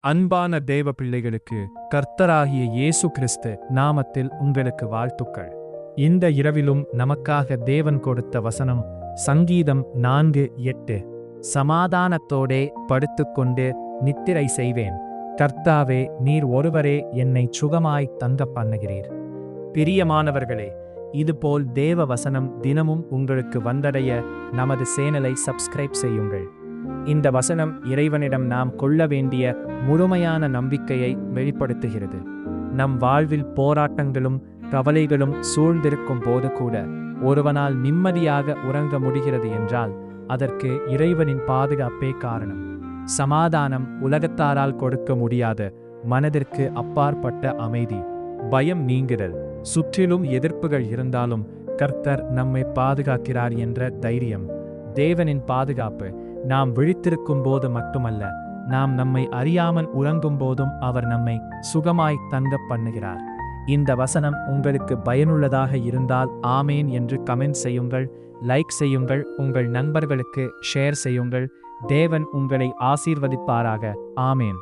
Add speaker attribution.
Speaker 1: அன்பான தேவ பிள்ளைகளுக்கு கர்த்தராகிய இயேசு கிறிஸ்து நாமத்தில் உங்களுக்கு வாழ்த்துக்கள். இந்த இரவிலும் நமக்காக தேவன் கொடுத்த வசனம் சங்கீதம் 4:8. சமாதானத்தோடே படுத்துக்கொண்டு நித்திரை செய்வேன். கர்த்தாவே, நீர் ஒருவரே என்னை சுகமாய் தங்க பண்ணுகிறீர். பிரியமானவர்களே, இதுபோல் தேவ வசனம் தினமும் உங்களுக்கு வந்தடைய நமது சேனலை சப்ஸ்கிரைப் செய்யுங்கள். இந்த வசனம் இறைவனிடம் நாம் கொள்ள வேண்டிய முழுமையான நம்பிக்கையை வெளிப்படுத்துகிறது. நம் வாழ்வில் போராட்டங்களும் கவலைகளும் சூழ்ந்திருக்கும் போது கூட ஒருவனால் நிம்மதியாக உறங்க முடிகிறது என்றால் அதற்கு இறைவனின் பாதுகாப்பே காரணம். சமாதானம் உலகத்தாரால் கொடுக்க முடியாத மனதிற்கு அப்பாற்பட்ட அமைதி, பயம் நீங்குதல், சுற்றிலும் எதிர்ப்புகள் இருந்தாலும் கர்த்தர் நம்மை பாதுகாக்கிறார் என்ற தைரியம். தேவனின் பாதுகாப்பு நாம் விழித்திருக்கும் போது மட்டுமல்ல, நாம் நம்மை அறியாமல் உறங்கும் போதும் அவர் நம்மை சுகமாய் தங்க பண்ணுகிறார். இந்த வசனம் உங்களுக்கு பயனுள்ளதாக இருந்தால் ஆமேன் என்று கமெண்ட் செய்யுங்கள், லைக் செய்யுங்கள், உங்கள் நண்பர்களுக்கு ஷேர் செய்யுங்கள். தேவன் உங்களை ஆசீர்வதிப்பாராக. ஆமேன்.